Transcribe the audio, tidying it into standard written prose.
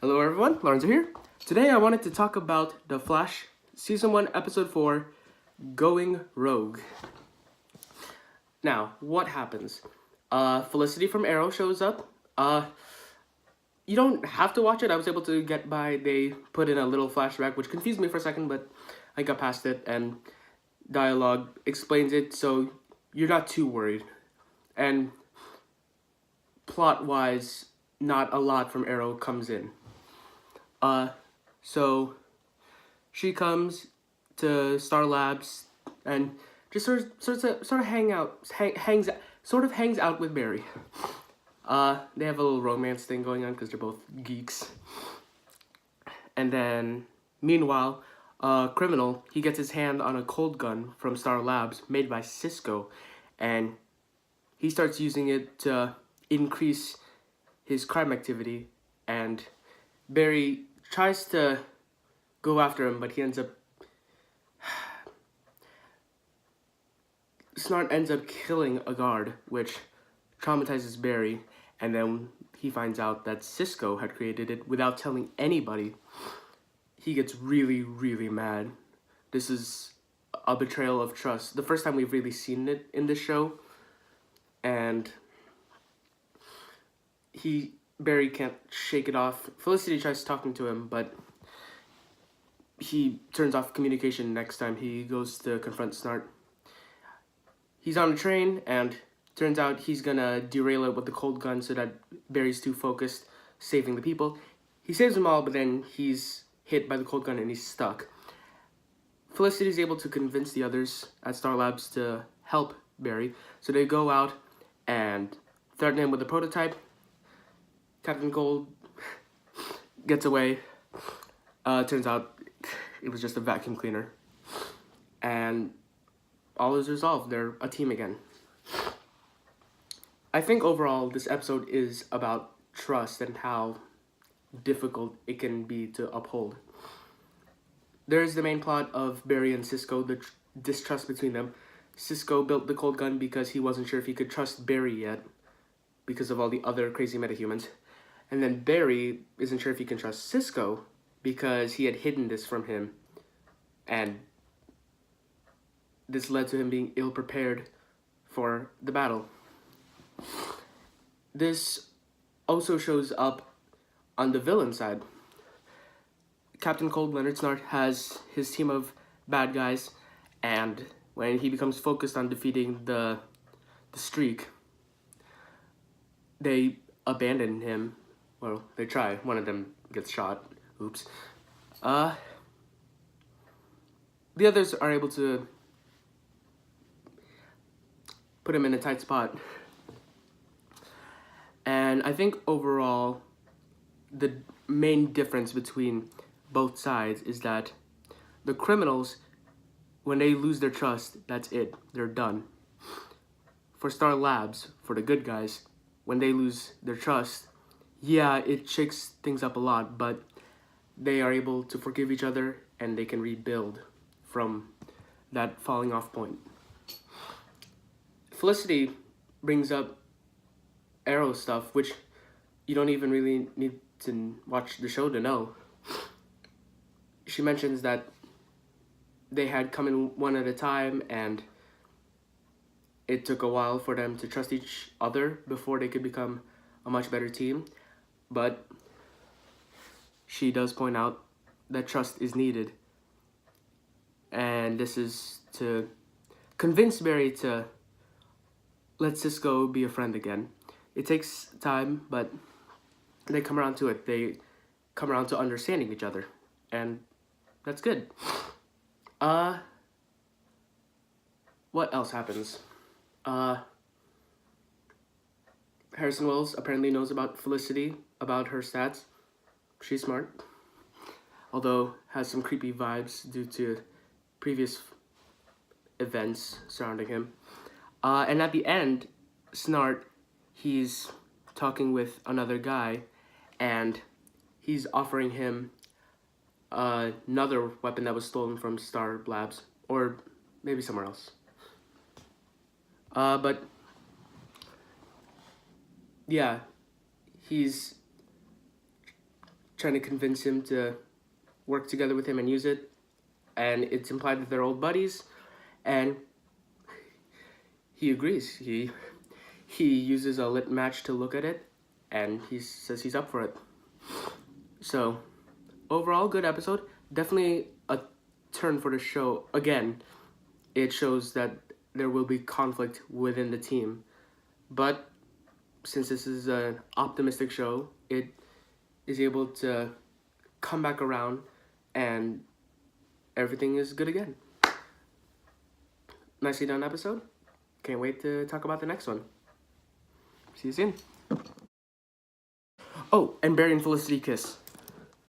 Hello everyone, Lorenzo here. Today I wanted to talk about The Flash, Season 1, Episode 4, Going Rogue. Now, what happens? Felicity from Arrow shows up. You don't have to watch it. I was able to get by. They put in a little flashback, which confused me for a second, but I got past it, and dialogue explains it, so you're not too worried. And plot-wise, not a lot from Arrow comes in. So she comes to Star Labs and just sort of hangs out with Barry. They have a little romance thing going on because they're both geeks. And then, meanwhile, Criminal, he gets his hand on a cold gun from Star Labs made by Cisco, and he starts using it to increase his crime activity, and Barry tries to go after him, but he ends up... Snart ends up killing a guard, which traumatizes Barry, and then he finds out that Cisco had created it without telling anybody. He gets really, really mad. This is a betrayal of trust. The first time we've really seen it in this show, and Barry can't shake it off. Felicity tries talking to him, but he turns off communication next time he goes to confront Snart. He's on a train, and turns out he's gonna derail it with the cold gun so that Barry's too focused saving the people. He saves them all, but then he's hit by the cold gun and he's stuck. Felicity's able to convince the others at Star Labs to help Barry, so they go out and threaten him with a prototype. Captain Cold gets away. Turns out it was just a vacuum cleaner. And all is resolved. They're a team again. I think overall this episode is about trust and how difficult it can be to uphold. There's the main plot of Barry and Cisco, the distrust between them. Cisco built the cold gun because he wasn't sure if he could trust Barry yet because of all the other crazy metahumans. And then Barry isn't sure if he can trust Cisco because he had hidden this from him. And this led to him being ill-prepared for the battle. This also shows up on the villain side. Captain Cold, Leonard Snart, has his team of bad guys, and when he becomes focused on defeating the streak, they abandon him. Well, they try. One of them gets shot. Oops. The others are able to put him in a tight spot. And I think overall, the main difference between both sides is that the criminals, when they lose their trust, that's it. They're done. For Star Labs, for the good guys, when they lose their trust, yeah, it shakes things up a lot, but they are able to forgive each other and they can rebuild from that falling off point. Felicity brings up Arrow stuff, which you don't even really need to watch the show to know. She mentions that they had come in one at a time and it took a while for them to trust each other before they could become a much better team. But she does point out that trust is needed. And this is to convince Barry to let Cisco be a friend again. It takes time, but they come around to it. They come around to understanding each other. And that's good. What else happens? Harrison Wells apparently knows about Felicity, about her stats. She's smart. Although has some creepy vibes due to previous events surrounding him. And at the end, Snart, he's talking with another guy, and he's offering him another weapon that was stolen from Star Labs, or maybe somewhere else. But yeah, he's trying to convince him to work together with him and use it. And it's implied that they're old buddies, and he agrees. He uses a lit match to look at it, and he says he's up for it. So, overall, good episode. Definitely a turn for the show. Again, it shows that there will be conflict within the team. But since this is an optimistic show, it is able to come back around and everything is good again. Nicely done episode. Can't wait to talk about the next one. See you soon. Oh, and Barry and Felicity kiss.